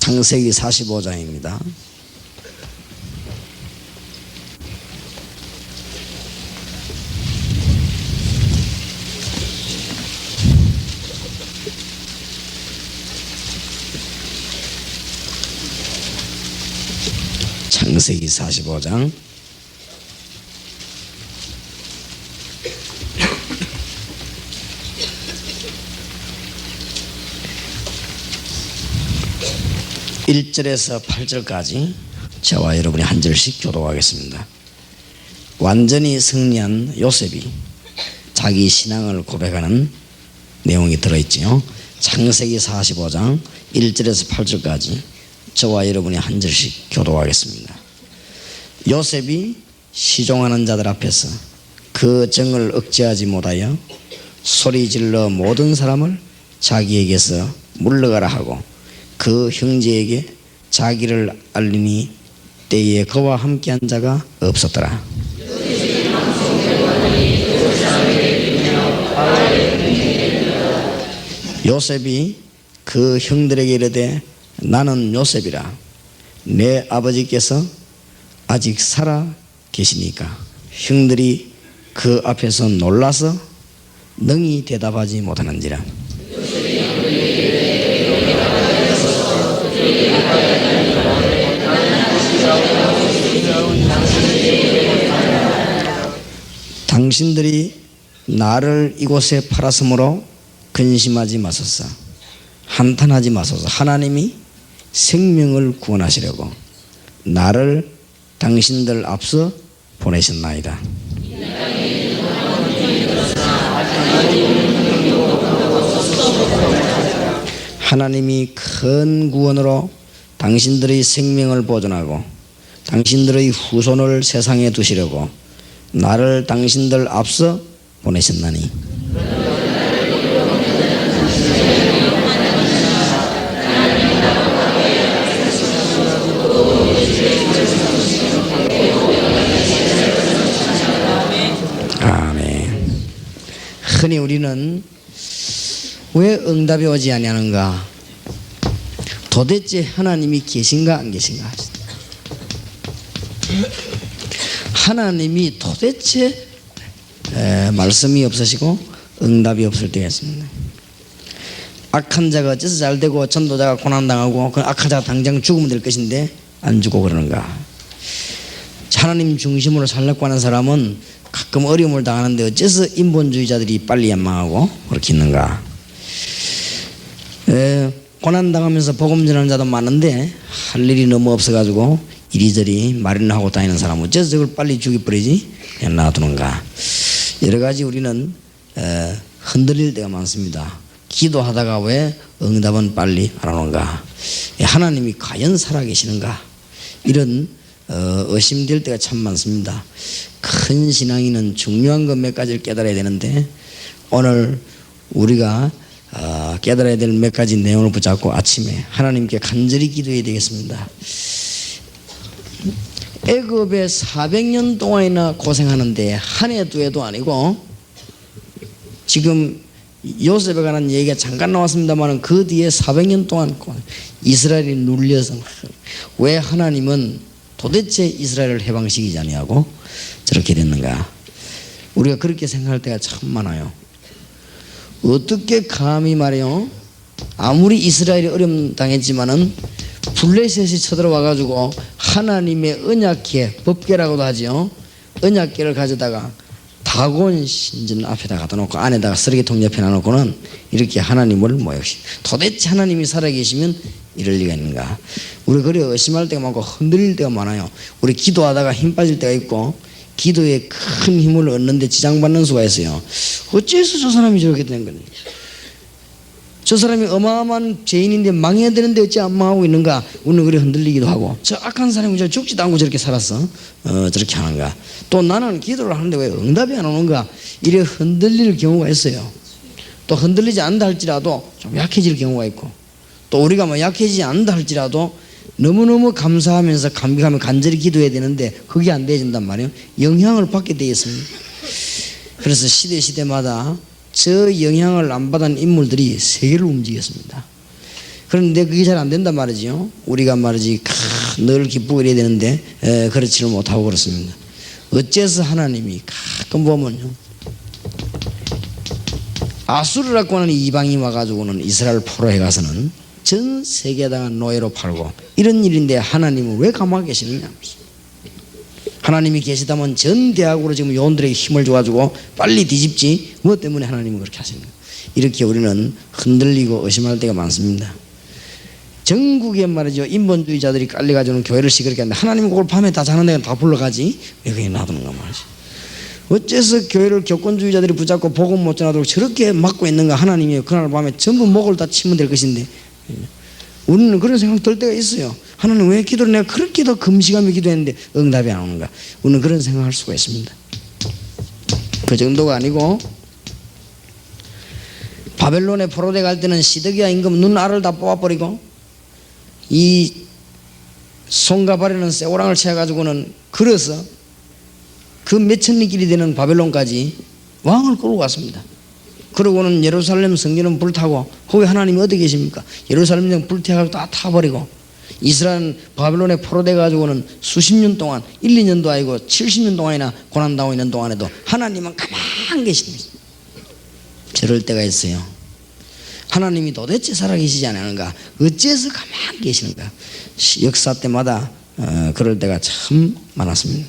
창세기 45장입니다. 창세기 45장 (1절에서) (8절까지) 저와 여러분이 한 절씩 교독하겠습니다. 완전히 승리한 요셉이 자기 신앙을 고백하는 내용이 들어있지요. 창세기 45장 (1절에서) (8절까지) 저와 여러분이 한 절씩 교독하겠습니다. 요셉이 시종하는 자들 앞에서 그 정을 억제하지 못하여 소리질러 모든 사람을 자기에게서 물러가라 하고 그 형제에게 자기를 알리니 때에 그와 함께한 자가 없었더라. 요셉이 그 형들에게 이르되 나는 요셉이라. 내 아버지께서 아직 살아 계시니까. 형들이 그 앞에서 놀라서 능히 대답하지 못하는지라. 당신들이 나를 이곳에 팔았으므로 근심하지 마소서. 한탄하지 마소서. 하나님이 생명을 구원하시려고 나를 당신들 앞서 보내셨나이다. 하나님이 큰 구원으로 당신들의 생명을 보존하고 당신들의 후손을 세상에 두시려고 나를 당신들 앞서 보내셨나니 아멘. 흔히 우리는 왜 응답이 오지 아니하는가? 도대체 하나님이 계신가 안 계신가? 하나님이 도대체 말씀이 없으시고 응답이 없을 때가 있습니다. 악한 자가 어째서 잘되고 전도자가 고난당하고 그 악한 자가 당장 죽으면 될 것인데 안 죽고 그러는가? 하나님 중심으로 살려고 하는 사람은 가끔 어려움을 당하는데 어째서 인본주의자들이 빨리 멸망하고 그렇게 있는가? 고난당하면서 복음 전하는 자도 많은데 할 일이 너무 없어가지고 이리저리 마련하고 다니는 사람은 어째서 저걸 빨리 죽여버리지? 그냥 놔두는가? 여러 가지 우리는 흔들릴 때가 많습니다. 기도하다가 왜 응답은 빨리 안 오는가? 하나님이 과연 살아계시는가? 이런 의심될 때가 참 많습니다. 큰 신앙인은 중요한 것 몇 가지를 깨달아야 되는데 오늘 우리가 깨달아야 될 몇 가지 내용을 붙잡고 아침에 하나님께 간절히 기도해야 되겠습니다. 애굽에 400년 동안이나 고생하는데 한 해 두 해도 아니고 지금 요셉에 관한 얘기가 잠깐 나왔습니다만 그 뒤에 400년 동안 이스라엘이 눌려서 왜 하나님은 도대체 이스라엘을 해방시키지 아니하고 저렇게 됐는가? 우리가 그렇게 생각할 때가 참 많아요. 어떻게 감히 말이요, 아무리 이스라엘이 어려움 당했지만은 블레셋이 쳐들어와 가지고 하나님의 언약궤, 법궤라고도 하죠. 언약궤를 가져다가 다곤 신전 앞에다 갖다 놓고 안에다가 쓰레기통 옆에 놔놓고는 이렇게 하나님을 모욕시. 도대체 하나님이 살아계시면 이럴 리가 있는가? 우리 그래 의심할 때가 많고 흔들릴 때가 많아요. 우리 기도하다가 힘 빠질 때가 있고 기도에 큰 힘을 얻는데 지장받는 수가 있어요. 어째서 저 사람이 저렇게 된 거니? 저 사람이 어마어마한 죄인인데 망해야 되는데 어찌 안 망하고 있는가? 우리는 그래 흔들리기도 하고 저 악한 사람이 저 죽지도 않고 저렇게 살았어? 저렇게 하는가? 또 나는 기도를 하는데 왜 응답이 안 오는가? 이래 흔들릴 경우가 있어요. 또 흔들리지 않는다 할지라도 좀 약해질 경우가 있고 또 우리가 뭐 약해지지 않는다 할지라도 너무너무 감사하면서 감격하며 간절히 기도해야 되는데 그게 안 되어진단 말이에요. 영향을 받게 되어 있습니다. 그래서 시대마다 저 영향을 안 받은 인물들이 세계를 움직였습니다. 그런데 그게 잘 안 된단 말이죠. 우리가 말이지 늘 기쁘고 이래야 되는데 그렇지를 못하고 그렇습니다. 어째서 하나님이 가끔 보면요, 아수르라고 하는 이방이 와가지고는 이스라엘 포로해 가서는 전 세계에다가 노예로 팔고 이런 일인데 하나님은 왜 가만히 계시느냐. 하나님이 계시다면 전 대학으로 지금 요원들에게 힘을 줘가지고 빨리 뒤집지 뭐 때문에 하나님은 그렇게 하십니까? 이렇게 우리는 흔들리고 의심할 때가 많습니다. 전국에 말이죠, 인본주의자들이 깔려가지고는 교회를 시끄럽게 하는데 하나님은 그걸 밤에 다 자는 데가 다 불러가지 왜 그게 놔두는가 말이지. 어째서 교회를 교권주의자들이 붙잡고 복음 못 전하도록 저렇게 막고 있는가. 하나님이 그날 밤에 전부 목을 다 치면 될 것인데 우리는 그런 생각 들 때가 있어요. 하나님 왜 기도를 내가 그렇게 더 금시감에 기도했는데 응답이 안 오는가. 우리는 그런 생각할 수가 있습니다. 그 정도가 아니고 바벨론에 포로돼 갈 때는 시드기야 임금 눈 알을 다 뽑아버리고 이 손과 발에는 쇠고랑을 채워가지고는 걸어서 그 몇천 리 길이 되는 바벨론까지 왕을 끌고 갔습니다. 그러고는 예루살렘 성전은 불타고 거기 하나님이 어디 계십니까? 예루살렘 성 불태워가지고 다 타버리고 이스라엘 바벨론에 포로돼 가지고는 수십 년 동안 1, 2년도 아니고 70년 동안이나 고난당하고 있는 동안에도 하나님은 가만히 계십니다. 저럴 때가 있어요. 하나님이 도대체 살아계시지 않는가? 어째서 가만히 계시는가? 역사 때마다 그럴 때가 참 많았습니다.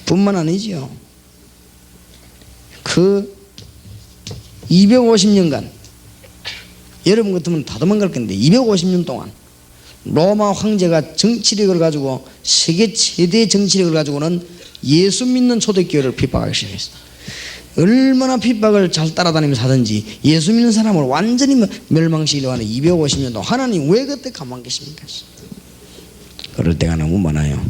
뿐만 아니지요. 그 250년간 여러분 같으면 다 도망갈 건데 250년 동안 로마 황제가 정치력을 가지고 세계 최대 정치력을 가지고는 예수 믿는 초대교회를 핍박하기 시작했어요. 얼마나 핍박을 잘 따라다니면서 하든지 예수 믿는 사람을 완전히 멸망시키려고 하는 250년 동안 하나님 왜 그때 가만히 계십니까? 그럴 때가 너무 많아요.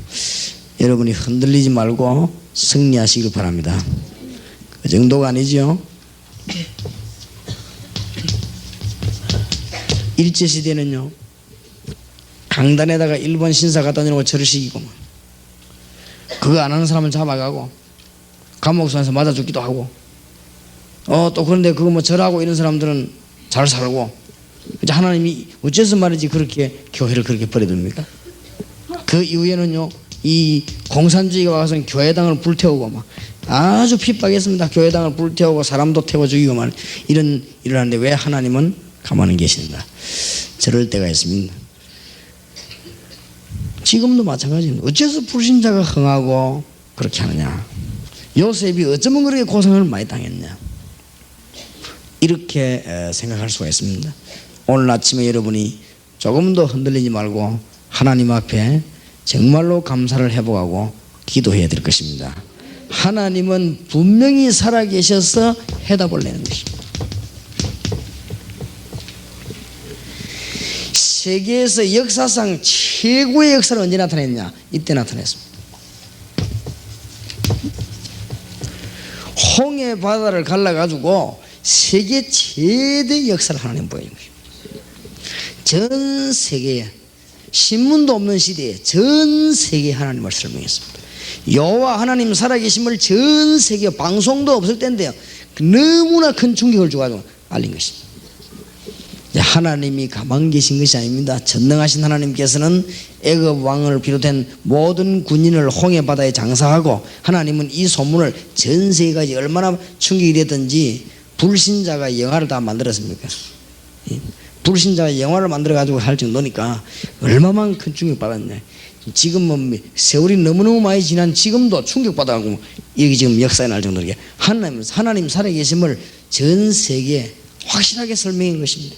여러분이 흔들리지 말고 승리하시길 바랍니다. 그 정도가 아니죠. 일제시대는요, 강단에다가 일본 신사 갖다 놓고 절을 시키고 그거 안 하는 사람은 잡아가고 감옥소에서 맞아 죽기도 하고 또 그런데 그거 뭐 절하고 이런 사람들은 잘 살고. 하나님이 어째서 말이지 그렇게 교회를 그렇게 버려둡니까? 그 이후에는요, 이 공산주의가 와서 교회당을 불태우고 막 아주 핍박했습니다. 교회당을 불태우고 사람도 태워 죽이고 막 이런 일을 하는데 왜 하나님은 가만히 계시는가? 저럴 때가 있습니다. 지금도 마찬가지입니다. 어째서 불신자가 흥하고 그렇게 하느냐? 요셉이 어쩌면 그렇게 고생을 많이 당했냐? 이렇게 생각할 수가 있습니다. 오늘 아침에 여러분이 조금 더 흔들리지 말고 하나님 앞에 정말로 감사를 회복하고 기도해야 될 것입니다. 하나님은 분명히 살아계셔서 해답을 내는 것입니다. 세계에서 역사상 최고의 역사를 언제 나타냈냐? 이때 나타냈습니다. 홍해 바다를 갈라가지고 세계 최대 역사를 하나님 보여준 것입니다. 전 세계에 신문도 없는 시대에 전 세계에 하나님을 설명했습니다. 여호와 하나님 살아계심을 전 세계 방송도 없을 때인데요, 너무나 큰 충격을 주가지고 알린 것입니다. 하나님이 가만히 계신 것이 아닙니다. 전능하신 하나님께서는 애굽 왕을 비롯한 모든 군인을 홍해 바다에 장사하고, 하나님은 이 소문을 전 세계까지 얼마나 충격이 됐든지 불신자가 영화를 다 만들었습니까? 불신자가 영화를 만들어 가지고 할 정도니까 얼마만 큰 충격 받았냐. 지금은 세월이 너무너무 많이 지난 지금도 충격받아가지고 여기 지금 역사에 날 정도로 하나님 살아계심을 전 세계에 확실하게 설명한 것입니다.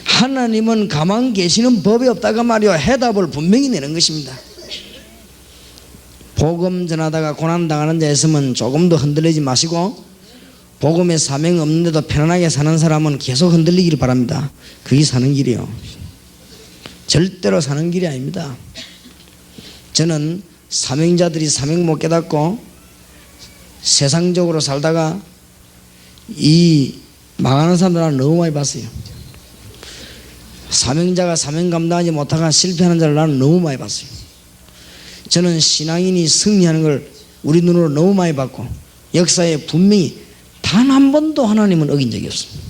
하나님은 가만히 계시는 법이 없다가 말이요, 해답을 분명히 내는 것입니다. 복음 전하다가 고난당하는 자 있으면 조금 더 흔들리지 마시고, 복음의 사명 없는데도 편안하게 사는 사람은 계속 흔들리기를 바랍니다. 그게 사는 길이요. 절대로 사는 길이 아닙니다. 저는 사명자들이 사명 못 깨닫고 세상적으로 살다가 이 망하는 사람들을 너무 많이 봤어요. 사명자가 사명 감당하지 못하고 실패하는 자를 나는 너무 많이 봤어요. 저는 신앙인이 승리하는 걸 우리 눈으로 너무 많이 봤고, 역사에 분명히 단 한 번도 하나님은 어긴 적이 없습니다.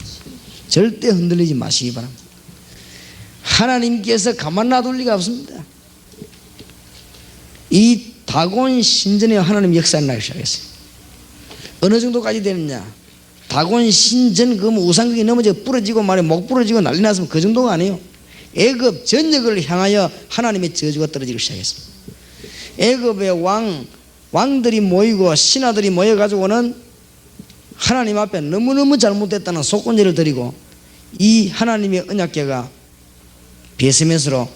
절대 흔들리지 마시기 바랍니다. 하나님께서 가만 놔둘 리가 없습니다. 이 다곤 신전에 하나님 역사를 나기 시작했어요. 어느 정도까지 되느냐? 다곤 신전 그 우상극이 넘어져 부러지고 말에 목 부러지고 난리 났으면 그 정도가 아니에요. 애굽 전역을 향하여 하나님의 저주가 떨어지기 시작했습니다. 애굽의 왕들이 모이고 신하들이 모여가지고는 하나님 앞에 너무너무 잘못됐다는 속건제를 드리고 이 하나님의 언약궤가 베세메스로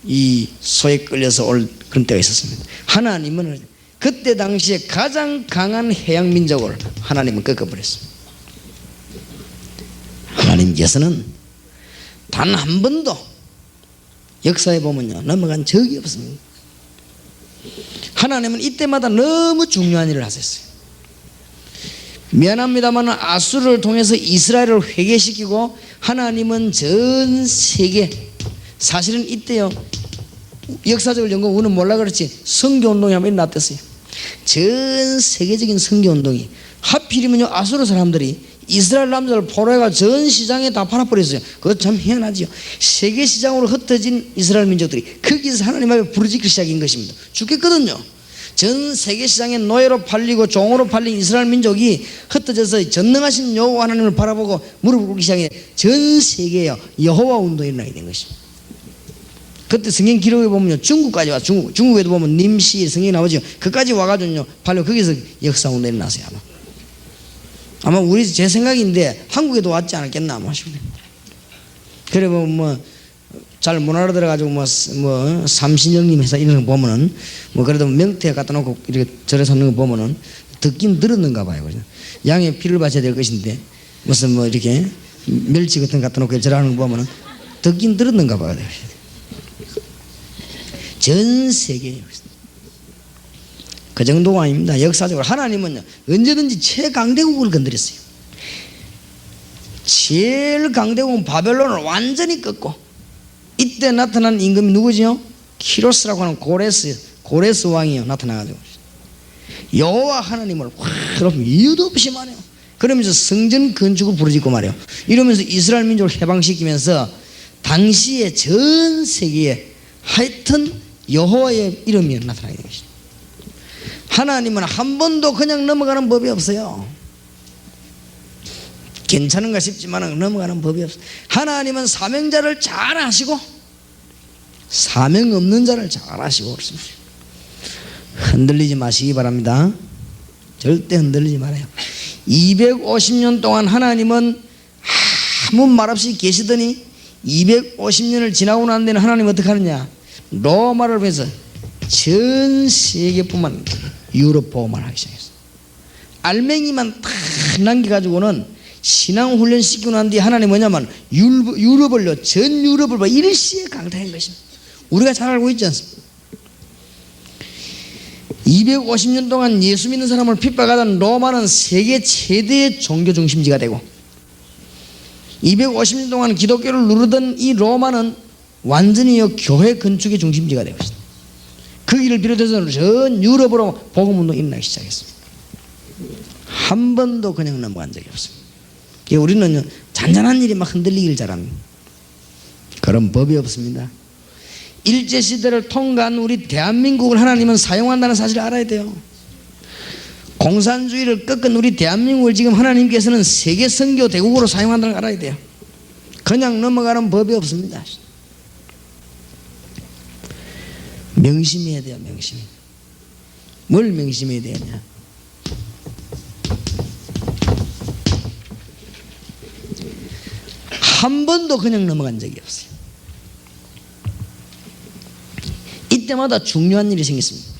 이 소에 끌려서 올 그런 때가 있었습니다. 하나님은 그때 당시에 가장 강한 해양 민족을 하나님은 꺾어버렸습니다. 하나님께서는 단 한 번도 역사에 보면요 넘어간 적이 없습니다. 하나님은 이때마다 너무 중요한 일을 하셨어요. 미안합니다만 아수르를 통해서 이스라엘을 회개시키고 하나님은 전 세계 사실은 이때요 역사적을 연구 우리는 몰라 그렇지 선교운동이 한번 일어났댔어요. 전 세계적인 선교운동이 하필이면요 아수르 사람들이 이스라엘 남자를 포로해가 전 시장에 다 팔아버렸어요. 그거 참 희한하지요. 세계 시장으로 흩어진 이스라엘 민족들이 거기서 하나님 앞에 부르짖기 시작인 것입니다. 죽겠거든요. 전 세계 시장에 노예로 팔리고 종으로 팔린 이스라엘 민족이 흩어져서 전능하신 여호와 하나님을 바라보고 무릎을 꿇기 시작해 전 세계에 여호와 운동이 일어나게 된 것입니다. 그때 성경 기록에 보면요 중국까지 와 중국에도 보면 님시 성경이 나오죠. 그까지 와가지고요 발로 거기서 역사 운동이 일어났어요. 아마 우리 제 생각인데 한국에도 왔지 않았겠나 아마 싶네요. 그래 뭐 잘 못 알아들어가지고 뭐 삼신영님 회사 이런 거 보면은 뭐 그래도 명태 갖다 놓고 이렇게 절에서 놓는 거 보면은 듣긴 들었는가 봐요. 양의 피를 바쳐야 될 것인데 무슨 뭐 이렇게 멸치 같은 거 갖다 놓고 절하는 거 보면은 듣긴 들었는가 봐요. 전 세계에 그 정도가 아닙니다. 역사적으로 하나님은요 언제든지 최강대국을 건드렸어요. 제일 강대국은 바벨론을 완전히 꺾고 이때 나타난 임금이 누구죠? 키로스라고 하는 고레스 왕이요 나타나가지고 여호와 하나님을 확 이유도 없이 말해요. 그러면서 성전 건축을 부르짖고 말해요. 이러면서 이스라엘 민족을 해방시키면서 당시에 전 세계에 하여튼 여호와의 이름이 나타나게 된 것이죠. 하나님은 한 번도 그냥 넘어가는 법이 없어요. 괜찮은가 싶지만 넘어가는 법이 없어요. 하나님은 사명자를 잘 아시고 사명 없는 자를 잘 아시고 그렇습니다. 흔들리지 마시기 바랍니다. 절대 흔들리지 말아요. 250년 동안 하나님은 아무 말 없이 계시더니 250년을 지나고 난 데는 하나님은 어떻게 하느냐 로마를 위해서 전 세계뿐만 유럽 보험을 하기 시작했어요. 알맹이만 다 남겨가지고는 신앙훈련 시키고 난 뒤에 하나님 뭐냐면 유럽을요 전 유럽을 일시에 강타한 것입니다. 우리가 잘 알고 있지 않습니까? 250년 동안 예수 믿는 사람을 핍박하던 로마는 세계 최대의 종교 중심지가 되고 250년 동안 기독교를 누르던 이 로마는 완전히 교회 건축의 중심지가 되고 있습니다. 그 일을 비롯해서 전 유럽으로 복음운동이 일어나기 시작했습니다. 한 번도 그냥 넘어간 적이 없습니다. 우리는 잔잔한 일이 막 흔들리기를 잘합니다. 그런 법이 없습니다. 일제시대를 통과한 우리 대한민국을 하나님은 사용한다는 사실을 알아야 돼요. 공산주의를 꺾은 우리 대한민국을 지금 하나님께서는 세계 선교 대국으로 사용한다는 걸 알아야 돼요. 그냥 넘어가는 법이 없습니다. 명심해야 돼요. 명심. 뭘 명심해야 되냐? 한 번도 그냥 넘어간 적이 없어요. 이때마다 중요한 일이 생겼습니다.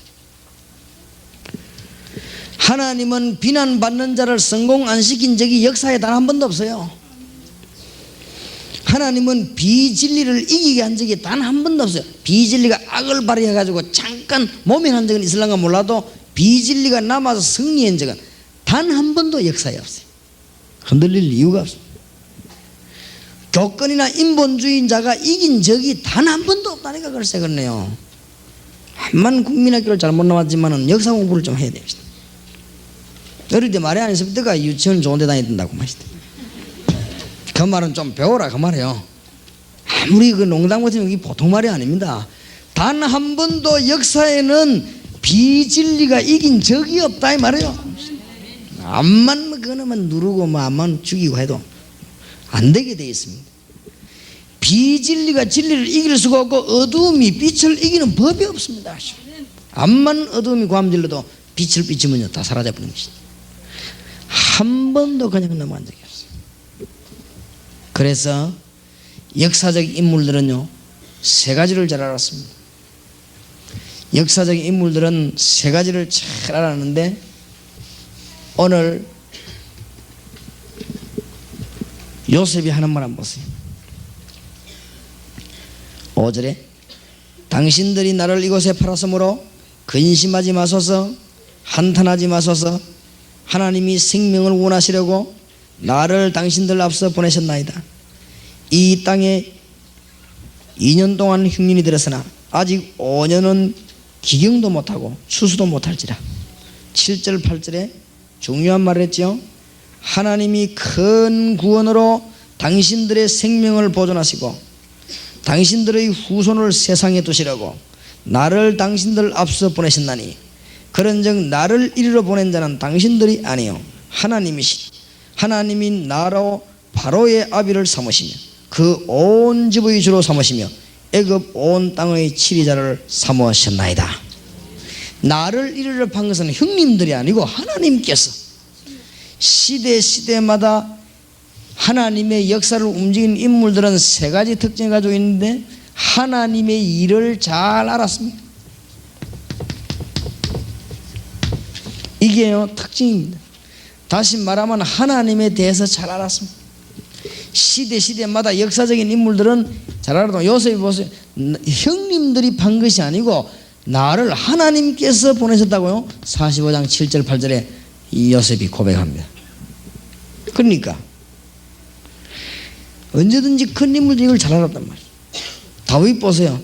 하나님은 비난받는 자를 성공 안 시킨 적이 역사에 단 한 번도 없어요. 하나님은 비진리를 이기게 한 적이 단 한 번도 없어요. 비진리가 악을 발휘해가지고 잠깐 모면한 적은 있을런가 몰라도 비진리가 남아서 승리한 적은 단 한 번도 역사에 없어요. 흔들릴 이유가 없어요. 교권이나 인본주의자가 이긴 적이 단 한 번도 없다니까 글쎄 그러네요. 한만 국민학교를 잘못 나왔지만 역사 공부를 좀 해야 됩니다. 어릴 때 말이 안 했습니까? 유치원 좋은 데 다니던다고 마시대. 그 말은 좀 배워라 그 말이에요. 아무리 그 농담 같으면 이게 보통 말이 아닙니다. 단 한 번도 역사에는 비진리가 이긴 적이 없다 이 말이에요. 암만 그놈은 누르고 뭐 암만 죽이고 해도 안 되게 돼 있습니다. 비진리가 진리를 이길 수가 없고 어두움이 빛을 이기는 법이 없습니다. 암만 어두움이 괐질러도 빛을 비추면요 다 사라져 버리는 것이죠. 한 번도 그냥 넘어간 적이 없어요. 그래서 역사적 인물들은요 세 가지를 잘 알았습니다. 역사적 인물들은 세 가지를 잘 알았는데 오늘 요셉이 하는 말 한번 보세요. 5절에 당신들이 나를 이곳에 팔았으므로 근심하지 마소서, 한탄하지 마소서. 하나님이 생명을 원하시려고 나를 당신들 앞서 보내셨나이다. 이 땅에 2년 동안 흉년이 들었으나 아직 5년은 기경도 못하고 추수도 못할지라. 7절 8절에 중요한 말을 했죠. 하나님이 큰 구원으로 당신들의 생명을 보존하시고 당신들의 후손을 세상에 두시려고 나를 당신들 앞서 보내셨나니 그런즉 나를 이리로 보낸 자는 당신들이 아니요 하나님이시니 하나님이 나로 바로의 아비를 삼으시며 그 온 집의 주로 삼으시며 애굽 온 땅의 치리자를 삼으셨나이다. 나를 이리로 판 것은 형님들이 아니고 하나님께서 시대마다 하나님의 역사를 움직이는 인물들은 세 가지 특징을 가지고 있는데 하나님의 일을 잘 알았습니다. 이게요 특징입니다. 다시 말하면 하나님에 대해서 잘 알았습니다. 시대마다 역사적인 인물들은 잘 알아도 요셉이 보세요. 형님들이 판 것이 아니고 나를 하나님께서 보내셨다고요. 45장 7절 8절에 이 요셉이 고백합니다. 그러니까 언제든지 큰 인물들이 이걸 잘 알았단 말이에요. 다윗 보세요.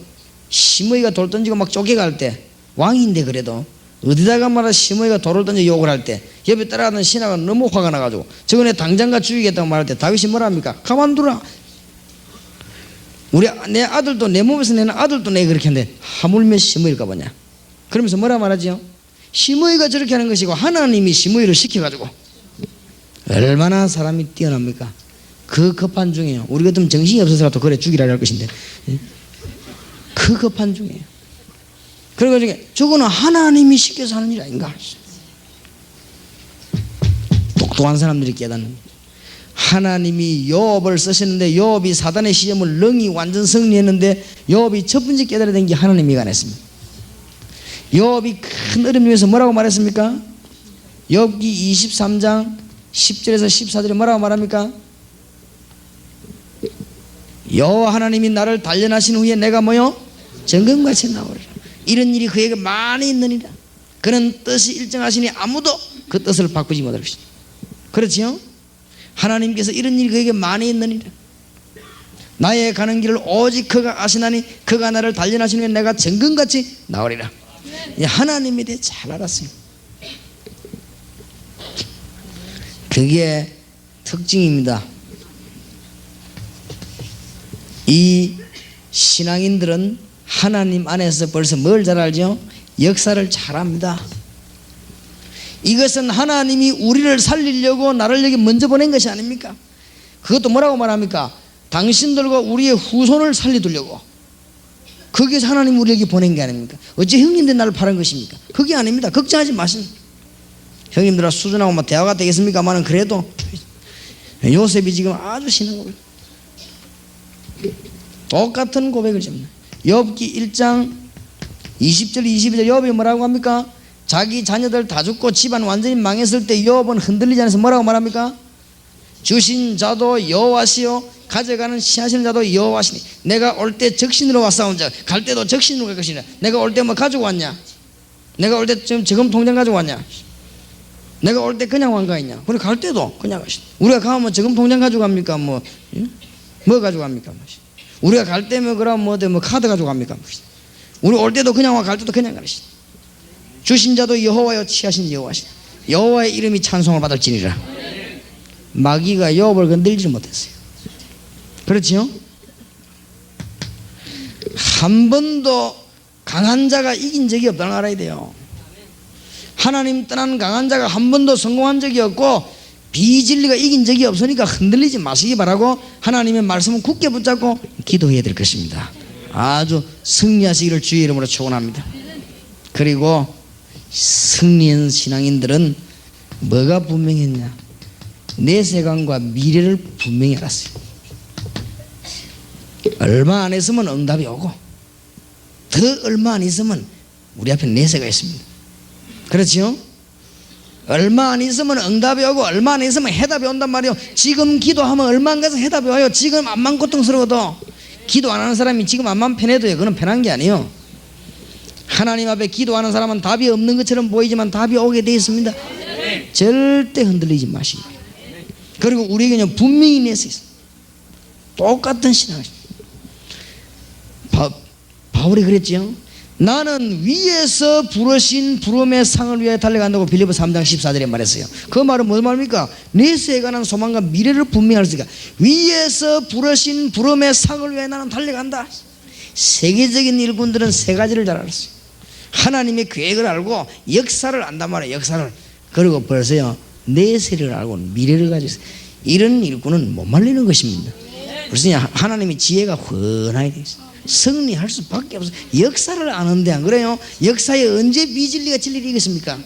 시므이가 돌 던지고 막 쫓겨갈 때 왕인데 그래도 어디다가 말아 시므이가 돌을 던져 욕을 할 때 옆에 따라가던 신하가 너무 화가 나가지고 저번에 당장가 죽이겠다고 말할 때 다윗이 뭐라 합니까? 가만두라. 내 아들도 내 몸에서 내는 아들도 내가 그렇게 하는데 하물며 시므이일까 보냐. 그러면서 뭐라 말하지요? 시므이가 저렇게 하는 것이고 하나님이 시므이를 시켜가지고 얼마나 사람이 뛰어납니까? 그 급한 중에요. 우리 같으면 정신이 없어서라도 그래 죽이라 할 것인데 그 급한 중에요. 그래가지고 저거는 하나님이 시켜서 하는 일 아닌가? 똑똑한 사람들이 깨닫는 하나님이 요업을 쓰셨는데 요업이 사단의 시험을 능히 완전 승리했는데 요업이 첫 번째 깨달아야 된 게 하나님이 관했습니다. 요업이 큰 어려움 중에서 뭐라고 말했습니까? 욥기 23장 10절에서 14절에 뭐라고 말합니까? 여호와 하나님이 나를 단련하신 후에 내가 뭐요? 정금같이 나오리라. 이런 일이 그에게 많이 있느니라. 그는 뜻이 일정하시니 아무도 그 뜻을 바꾸지 못할 것이다. 그렇지요? 하나님께서 이런 일이 그에게 많이 있느니라. 나의 가는 길을 오직 그가 아시나니 그가 나를 단련하신 후에 내가 정금같이 나오리라. 하나님에 대해 잘 알았어요. 그게 특징입니다. 이 신앙인들은 하나님 안에서 벌써 뭘 잘 알죠? 역사를 잘 압니다. 이것은 하나님이 우리를 살리려고 나를 여기 먼저 보낸 것이 아닙니까? 그것도 뭐라고 말합니까? 당신들과 우리의 후손을 살리두려고. 거기에서 하나님 우리 여기 보낸 게 아닙니까? 어째 형님들 나를 바란 것입니까? 그게 아닙니다. 걱정하지 마십시오. 형님들아 수준하고 뭐 대화가 되겠습니까만은 그래도 요셉이 지금 아주 신한 고백, 똑같은 고백을 합니다. 욥기 1장 20절 22절 욥이 뭐라고 합니까? 자기 자녀들 다 죽고 집안 완전히 망했을 때 욥은 흔들리지 않아서 뭐라고 말합니까? 주신 자도 여호와시요 가져가는 시하시는 자도 여호와시니 내가 올 때 적신으로 왔사온 자 갈 때도 적신으로 갈 것이냐. 내가 올 때 뭐 가지고 왔냐? 내가 올 때 지금 저금 통장 가지고 왔냐? 내가 올 때 그냥 왕가 있냐? 그래 갈 때도 그냥 가시다. 우리가 가면 저금 통장 가지고 갑니까? 뭐 가지고 갑니까? 우리가 갈 때면 그럼 뭐 카드 가지고 갑니까? 우리 올 때도 그냥 와 갈 때도 그냥 가시다. 주신 자도 여호와여 취하신 여호와시다. 여호와의 이름이 찬송을 받을지니라. 마귀가 욥을 건들지 못했어요. 그렇지요? 한 번도 강한 자가 이긴 적이 없다는 걸 알아야 돼요. 하나님 떠난 강한 자가 한 번도 성공한 적이 없고 비진리가 이긴 적이 없으니까 흔들리지 마시기 바라고 하나님의 말씀을 굳게 붙잡고 기도해야 될 것입니다. 아주 승리하시기를 주의 이름으로 축원합니다. 그리고 승리한 신앙인들은 뭐가 분명했냐? 내세관과 미래를 분명히 알았어요. 얼마 안 있으면 응답이 오고 더 얼마 안 있으면 우리 앞에 내세가 있습니다. 그렇죠? 얼마 안 있으면 응답이 오고 얼마 안 있으면 해답이 온단 말이에요. 지금 기도하면 얼마 안 가서 해답이 와요. 지금 암만 고통스러워도 기도 안 하는 사람이 지금 암만 편해도요, 그건 편한 게 아니에요. 하나님 앞에 기도하는 사람은 답이 없는 것처럼 보이지만 답이 오게 되어 있습니다. 절대 흔들리지 마시고. 그리고 우리에게는 분명히 내세 있어요. 똑같은 신앙입니다. 바울이 그랬지요. 나는 위에서 부르신 부름의 상을 위해 달려간다고 빌립보 3장 14절에 말했어요. 그 말은 무슨 말입니까? 내세에 관한 소망과 미래를 분명히 알 수 있으니까 위에서 부르신 부름의 상을 위해 나는 달려간다. 세계적인 일꾼들은 세 가지를 잘 알았어요. 하나님의 계획을 알고 역사를 안단 말이에요. 역사를. 그리고 벌써요 내세를 알고 미래를 가지고 있어요. 이런 일꾼은 못 말리는 것입니다. 그래서 하나님의 지혜가 훤하게 되어 있어요. 승리할 수밖에 없어요. 역사를 아는데 안 그래요? 역사에 언제 비진리가 진리를 이겼습니까?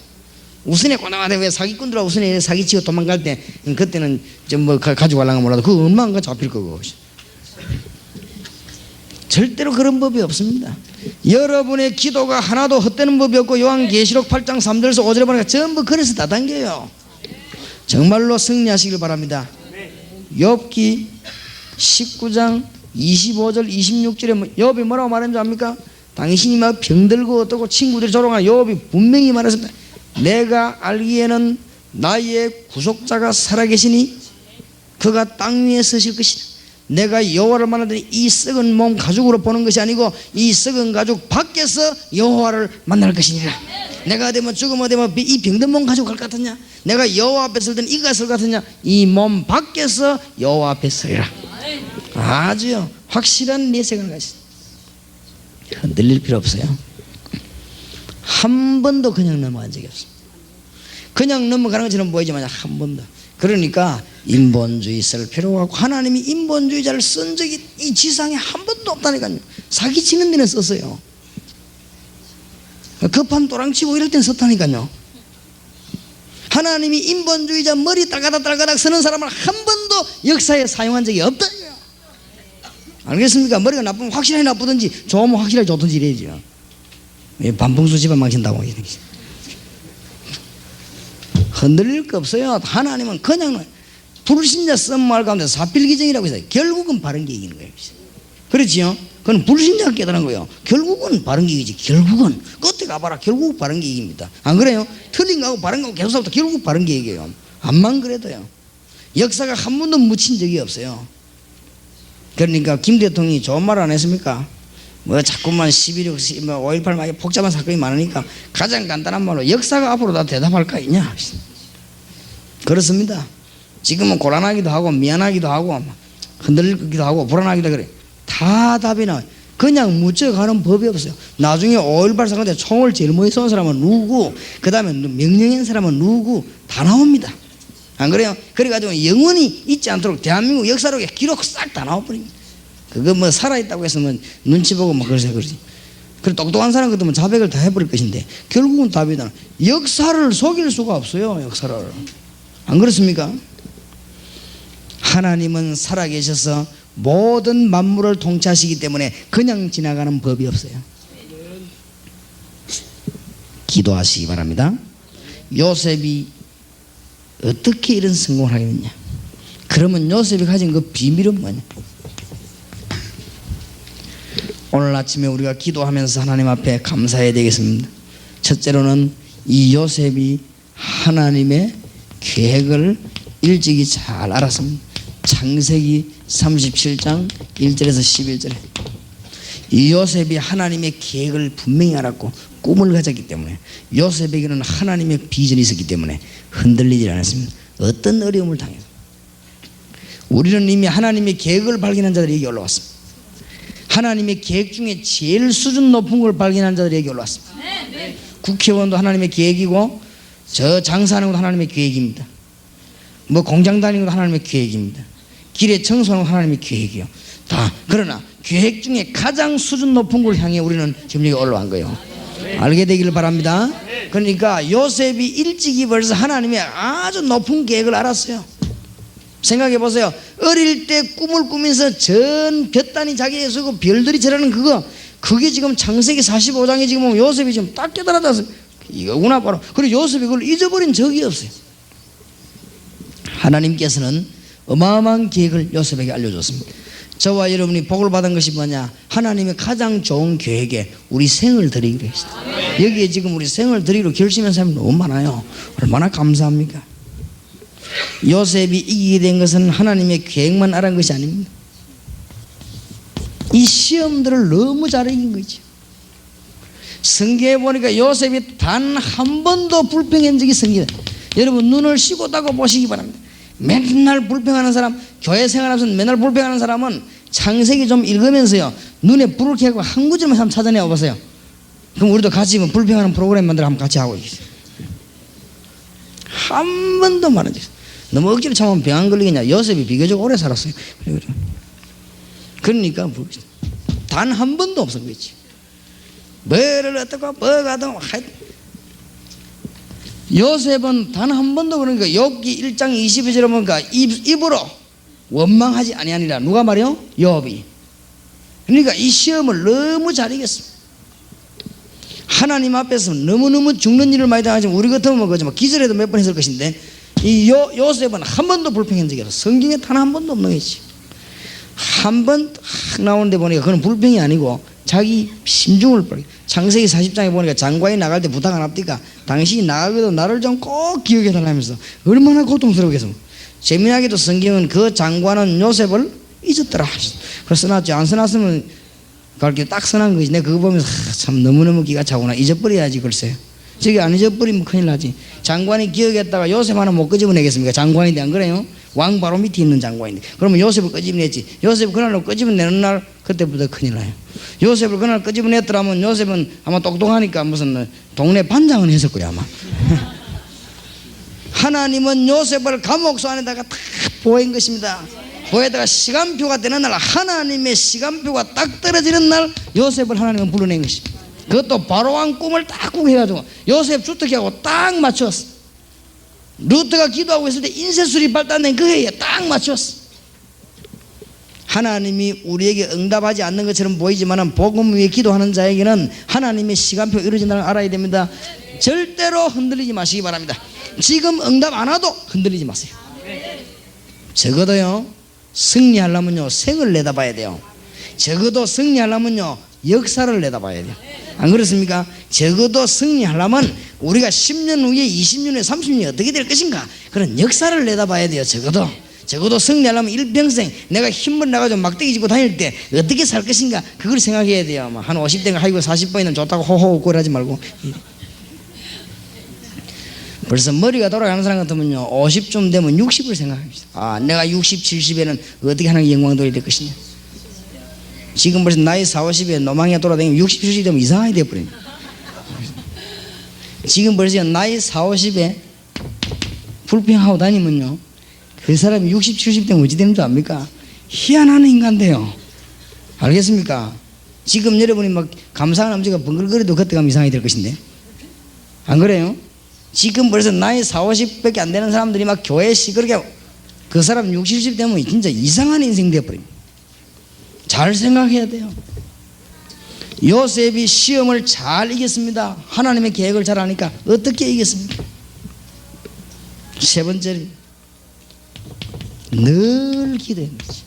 우선에 꼬나마대 왜 사기꾼들하고 우선에 사기치고 도망갈 때 그때는 좀 뭐 가지고 가려면 몰라도 그 얼마가 잡힐 거고. 절대로 그런 법이 없습니다. 여러분의 기도가 하나도 헛되는 법이 없고 요한계시록 8장 3절에서 5절에 보니까 전부 그래서 다 당겨요. 정말로 승리하시길 바랍니다. 욥기 19장 25절 26절에 욥이 뭐라고 말했는지 압니까? 당신이 막 병들고 어떻고 친구들이 조롱하는 욥이 분명히 말했습니다. 내가 알기에는 나의 구속자가 살아계시니 그가 땅 위에 서실 것이다. 내가 여호와를 만나더니 이 썩은 몸 가죽으로 보는 것이 아니고 이 썩은 가죽 밖에서 여호와를 만날 것이니라. 내가 되면 죽으면 되면 이 병든 몸 가지고 갈 것 같았냐? 내가 여호와 앞에 설 때는 이가 설 것 같았냐? 이 몸 밖에서 여호와 앞에 서리라. 아주요 확실한 내세관을 가지고 흔들릴 필요 없어요. 한 번도 그냥 넘어간 적이 없습니다. 그냥 넘어가는 것처럼 보이지만 한 번도. 그러니까 인본주의 쓸 필요가 없고 하나님이 인본주의자를 쓴 적이 이 지상에 한 번도 없다니까요. 사기치는 데는 썼어요. 급한 또랑치고 이럴 땐 썼다니까요. 하나님이 인본주의자 머리 딸가닥 서는 사람을 한 번도 역사에 사용한 적이 없다. 알겠습니까? 머리가 나쁘면 확실하게 나쁘든지 좋으면 확실하게 좋든지 이래야죠. 반풍수 집안 망친다고. 흔들릴 거 없어요. 하나님은 그냥 불신자 썸말 가운데 사필기정이라고 해서 결국은 바른 게 이기는 거예요. 그렇지요? 그건 불신자가 깨달은 거예요. 결국은 바른 게 이기지. 결국은 끝에 가봐라. 결국 바른 게 이깁니다. 안 그래요? 틀린 거하고 바른 거하고 계속 싸우다 결국 바른 게 이겨요. 암만 그래도요. 역사가 한 번도 묻힌 적이 없어요. 그러니까 김 대통령이 좋은 말 안 했습니까? 뭐 자꾸만 11.6, 5.18 막 복잡한 사건이 많으니까 가장 간단한 말로 역사가 앞으로 다 대답할 거 있냐? 그렇습니다. 지금은 고란하기도 하고 미안하기도 하고 흔들리기도 하고 불안하기도 그래. 다 답이 나와요. 그냥 묻혀가는 법이 없어요. 나중에 5.18 사건 때 총을 제일 많이 쏜 사람은 누구, 그 다음에 명령한 사람은 누구 다 나옵니다. 안 그래요? 그래가지고 영원히 잊지 않도록 대한민국 역사록에 기록 싹 다 나와버립니다. 그거 뭐 살아있다고 해서 뭐 눈치 보고 뭐 그러지. 그래 똑똑한 사람 같으면 자백을 다 해버릴 것인데 결국은 답이 나. 역사를 속일 수가 없어요. 역사를. 안 그렇습니까? 하나님은 살아계셔서 모든 만물을 통치하시기 때문에 그냥 지나가는 법이 없어요. 기도하시기 바랍니다. 요셉이 어떻게 이런 성공을 하게 됐냐? 그러면 요셉이 가진 그 비밀은 뭐냐? 오늘 아침에 우리가 기도하면서 하나님 앞에 감사해야 되겠습니다. 첫째로는 이 요셉이 하나님의 계획을 일찍이 잘 알았습니다. 창세기 37장 1절에서 11절에 이 요셉이 하나님의 계획을 분명히 알았고 꿈을 가졌기 때문에 요셉에게는 하나님의 비전이 있었기 때문에 흔들리지 않았습니다. 어떤 어려움을 당해서 우리는 이미 하나님의 계획을 발견한 자들이 여기 올라왔습니다. 하나님의 계획 중에 제일 수준 높은 걸 발견한 자들이 여기 올라왔습니다. 국회의원도 하나님의 계획이고, 저 장사하는 것도 하나님의 계획입니다. 뭐 공장 다니는 것도 하나님의 계획입니다. 길에 청소하는 것도 하나님의 계획이요. 다. 그러나 계획 중에 가장 수준 높은 걸 향해 우리는 지금 여기 올라간 거예요. 알게 되기를 바랍니다. 그러니까 요셉이 일찍이 벌써 하나님의 아주 높은 계획을 알았어요. 생각해 보세요. 어릴 때 꿈을 꾸면서 전 볕단이 자기에 서고 별들이 저라는 그게 지금 창세기 45장에 지금 보면 요셉이 지금 딱 깨달았어. 이거구나 바로. 그리고 요셉이 그걸 잊어버린 적이 없어요. 하나님께서는 어마어마한 계획을 요셉에게 알려줬습니다. 저와 여러분이 복을 받은 것이 뭐냐? 하나님의 가장 좋은 계획에 우리 생을 드리기로 했습니다. 여기에 지금 우리 생을 드리기로 결심한 사람이 너무 많아요. 얼마나 감사합니까? 요셉이 이기게 된 것은 하나님의 계획만 알은 것이 아닙니다. 이 시험들을 너무 잘 이긴 거죠. 성경에 보니까 요셉이 단 한 번도 불평한 적이 성경에, 여러분 눈을 쉬고 닦고 보시기 바랍니다. 맨날 불평하는 사람, 교회 생활하면서 맨날 불평하는 사람은 창세기 좀 읽으면서요, 눈에 불을 켜고 한 구절만 한번 찾아내 보세요. 그럼 우리도 같이 불평하는 프로그램 만들어 한번 같이 하고 있어요. 한 번도 말하지. 너무 억지로 참으면 병 안 걸리겠냐? 요셉이 비교적 오래 살았어요. 그러니까 단 한 번도 없은 거지. 뭐를 어떻고 뭐가 어떻고. 요셉은 단 한 번도, 그러니까 욥기 1장 22절에 보니까 입으로 원망하지 아니하니라. 누가 말이요? 욥이. 그러니까 이 시험을 너무 잘 이겼습니다. 하나님 앞에서 너무너무 죽는 일을 많이 당하지만 우리 같으면 그죠, 기절해도 몇 번 했을 것인데, 이 요셉은 한 번도 불평한 적이 없어. 성경에 단 한 번도 없는 거지. 한 번 딱 나오는데 보니까 그건 불평이 아니고 자기 심중을 버려. 창세기 40장에 보니까 장관이 나갈 때 부탁 안 합니까? 당신이 나가기도 나를 좀 꼭 기억해 달라면서 얼마나 고통스럽겠어. 재미나게도 성경은 그 장관은 요셉을 잊었더라. 그래서 써놨지. 안 써놨으면 그렇게 딱 써놓은 거지. 내가 그거 보면서 참 너무너무 기가 차구나. 잊어버려야지. 글쎄요. 저기 안 잊어버리면 큰일 나지. 장관이 기억했다가 요셉 하나 못 끄집어내겠습니까? 장관인데 안 그래요? 왕 바로 밑에 있는 장관인데. 그러면 요셉을 끄집어냈지. 요셉 그날로 끄집어내는 날, 그때부터 큰일 나요. 요셉을 그날 끄집어냈더라면 요셉은 아마 똑똑하니까 무슨 동네 반장은 했을 거야 아마. 하나님은 요셉을 감옥소 안에다가 딱 보인 것입니다. 보에다가 시간표가 되는 날, 하나님의 시간표가 딱 떨어지는 날 요셉을 하나님은 불러낸 것입니다. 그것도 바로왕 꿈을 딱 꾸게 해가지고 요셉 주특기하고 딱 맞췄어. 루트가 기도하고 있을 때 인쇄술이 발달된 그 해에 딱 맞췄어. 하나님이 우리에게 응답하지 않는 것처럼 보이지만 복음 위에 기도하는 자에게는 하나님의 시간표 이루어진다는 걸 알아야 됩니다. 절대로 흔들리지 마시기 바랍니다. 지금 응답 안 와도 흔들리지 마세요. 적어도요, 승리하려면요 생을 내다봐야 돼요. 적어도 승리하려면요 역사를 내다봐야 돼요. 안 그렇습니까? 적어도 승리하려면 우리가 10년 후에 20년 후에 30년이 어떻게 될 것인가, 그런 역사를 내다봐야 돼요. 적어도 승리하려면 일평생 내가 힘을 내가지고 막대기 짚고 다닐 때 어떻게 살 것인가, 그걸 생각해야 돼요. 한 50대가 하이고 40번이면 좋다고 호호 웃고 하지 말고. 벌써 머리가 돌아가는 사람 같으면요 50쯤 되면 60을 생각합니다. 아, 내가 60, 70에는 어떻게 하나님의 영광돌이 될 것이냐. 지금 벌써 나이 40, 50에 노망이가 돌아다니면 60, 70 되면 이상하게 돼버립니다. 지금 벌써 나이 40, 50에 불평하고 다니면요 그 사람이 60, 70 되면 어찌 되는 줄 압니까? 희한한 인간인데요. 알겠습니까? 지금 여러분이 막 감사한 엄지가 번글거려도 그때 가면 이상하게 될 것인데, 안 그래요? 지금 벌써 나이 40, 50밖에 안 되는 사람들이 막 교회 시끄럽게 그 사람 60, 70 되면 진짜 이상한 인생 되어버립니다. 잘 생각해야 돼요. 요셉이 시험을 잘 이겼습니다. 하나님의 계획을 잘 아니까. 어떻게 이겼습니까? 세 번째는 늘 기도했는 거지.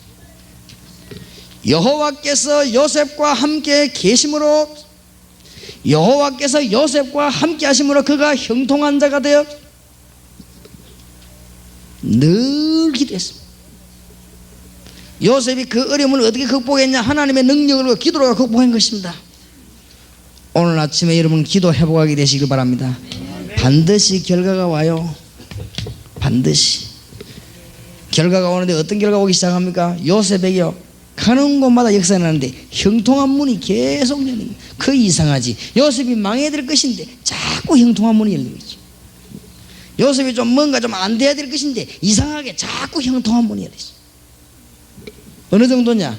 여호와께서 요셉과 함께 계심으로, 여호와께서 요셉과 함께 하심으로 그가 형통한 자가 되어 늘 기도했습니다. 요셉이 그 어려움을 어떻게 극복했냐? 하나님의 능력으로 기도로 극복한 것입니다. 오늘 아침에 여러분 기도 회복하게 되시길 바랍니다. 반드시 결과가 와요. 반드시 결과가 오는데 어떤 결과가 오기 시작합니까? 요셉에게요 가는 곳마다 역사가 나는데 형통한 문이 계속 열리는 거예요. 그 이상하지. 요셉이 망해야 될 것인데 자꾸 형통한 문이 열리고 있죠. 요셉이 좀 뭔가 좀 안 돼야 될 것인데 이상하게 자꾸 형통한 문이 열리죠. 어느 정도냐?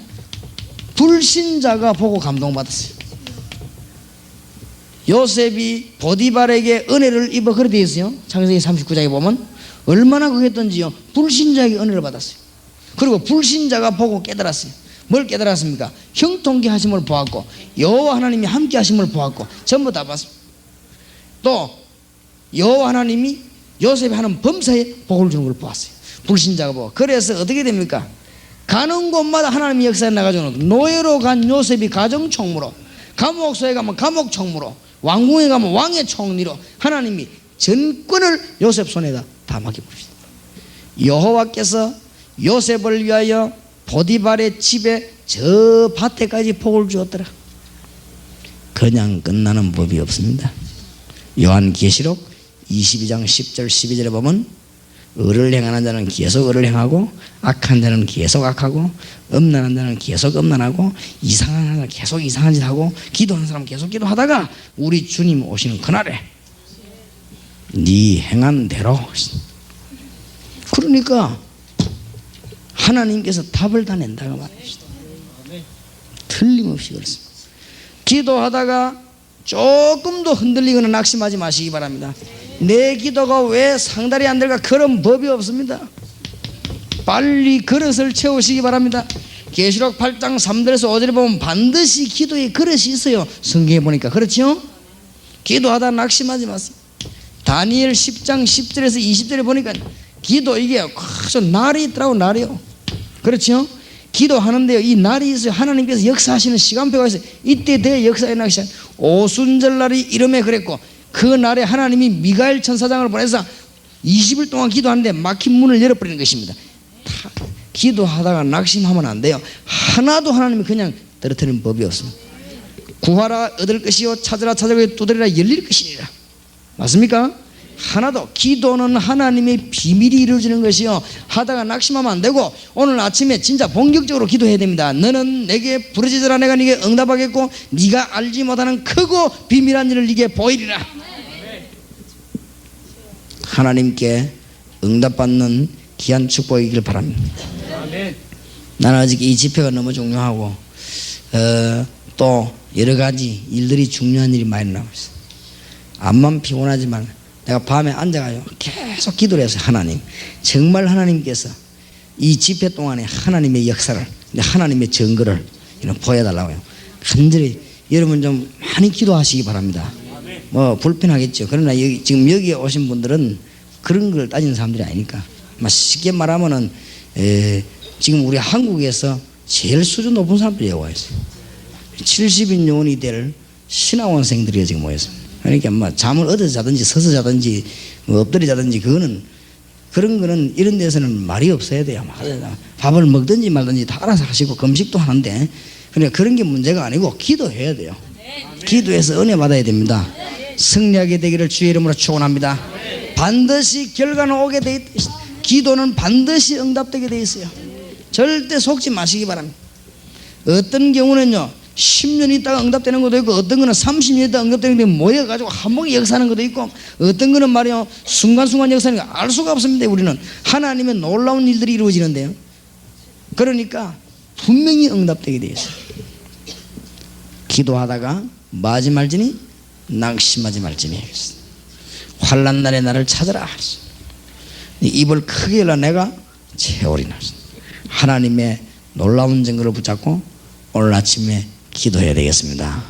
불신자가 보고 감동받았어요. 요셉이 보디발에게 은혜를 입어 그렇게 되어 있어요. 창세기 39장에 보면 얼마나 그랬던지요. 불신자에게 은혜를 받았어요. 그리고 불신자가 보고 깨달았어요. 뭘 깨달았습니까? 형통케 하심을 보았고 여호와 하나님이 함께 하심을 보았고 전부 다 봤습니다. 또 여호와 하나님이 요셉이 하는 범사에 복을 주는 걸 보았어요. 불신자가 보고. 그래서 어떻게 됩니까? 가는 곳마다 하나님의 역사에 나가지고 노예로 간 요셉이 가정총무로, 감옥소에 가면 감옥총무로, 왕궁에 가면 왕의 총리로 하나님이 전권을 요셉 손에다 다 맡겨버립니다. 여호와께서 요셉을 위하여 보디발의 집에 저 밭에까지 복을 주었더라. 그냥 끝나는 법이 없습니다. 요한계시록 22장 10절 12절에 보면 의를 행하는 자는 계속 의를 행하고 악한 자는 계속 악하고 음란한 자는 계속 음란하고 이상한 자는 계속 이상한 짓 하고 기도하는 사람은 계속 기도하다가 우리 주님 오시는 그날에 네 행한 대로. 그러니까 하나님께서 답을 다 낸다고 말합니다. 틀림없이 그렇습니다. 기도하다가 조금도 흔들리거나 낙심하지 마시기 바랍니다. 내 기도가 왜 상달이 안 될까? 그런 법이 없습니다. 빨리 그릇을 채우시기 바랍니다. 계시록 8장 3절에서 5절에 보면 반드시 기도의 그릇이 있어요. 성경에 보니까. 그렇죠? 기도하다 낙심하지 마세요. 다니엘 10장 10절에서 20절에 보니까 기도 이게 아주 날이 있더라고. 날이요. 그렇죠? 기도하는데요, 이 날이 있어요. 하나님께서 역사하시는 시간표가 있어요. 이때 대 역사에 나기 시작. 오순절날이 이름에 그랬고 그 날에 하나님이 미가엘 천사장을 보내서 20일 동안 기도하는데 막힌 문을 열어버리는 것입니다. 기도하다가 낙심하면 안 돼요. 하나도 하나님이 그냥 떨어뜨리는 법이 없습니다. 구하라 얻을 것이요 찾으라 찾아보고 두드리라 열릴 것이니라. 맞습니까? 하나도. 기도는 하나님의 비밀이 이루어지는 것이요, 하다가 낙심하면 안 되고 오늘 아침에 진짜 본격적으로 기도해야 됩니다. 너는 내게 부르짖으라 내가 네게 응답하겠고 네가 알지 못하는 크고 비밀한 일을 네게 보이리라. 하나님께 응답받는 귀한 축복이길 바랍니다. 나는 아직 이 집회가 너무 중요하고 또 여러 가지 일들이 중요한 일이 많이 나오고 있어요. 암만 피곤하지만 내가 밤에 앉아가지고 계속 기도를 했어요. 하나님, 정말 하나님께서 이 집회 동안에 하나님의 역사를, 하나님의 증거를 보여달라고요. 간절히 여러분 좀 많이 기도하시기 바랍니다. 뭐 불편하겠죠. 그러나 지금 여기에 오신 분들은 그런 걸 따지는 사람들이 아니니까. 쉽게 말하면은 지금 우리 한국에서 제일 수준 높은 사람들이 와 있어요. 70인 요원이 될 신학원생들이 지금 모였습니다. 그러니까 뭐 잠을 얻어서 자든지 서서 자든지 뭐 엎드려 자든지 그런 거는 이런 데서는 말이 없어야 돼요. 밥을 먹든지 말든지 다 알아서 하시고 금식도 하는데, 그러니까 그런 게 문제가 아니고 기도해야 돼요. 기도해서 은혜 받아야 됩니다. 승리하게 되기를 주의 이름으로 축원합니다. 반드시 결과는 오게 돼 있다. 기도는 반드시 응답되게 돼 있어요. 절대 속지 마시기 바랍니다. 어떤 경우는요 10년 있다가 응답되는 것도 있고, 어떤 거는 30년 있다가 응답되는 게 모여가지고 한 번에 역사하는 것도 있고, 어떤 거는 말이요 순간순간 역사하는 거 알 수가 없습니다. 우리는 하나님의 놀라운 일들이 이루어지는데요, 그러니까 분명히 응답되게 되어 있어요. 기도하다가 마지 말지니 낙심하지 말지니 환난 날에 나를 찾으라. 입을 크게 열라 내가 채우리라. 하나님의 놀라운 증거를 붙잡고 오늘 아침에 기도해야 되겠습니다.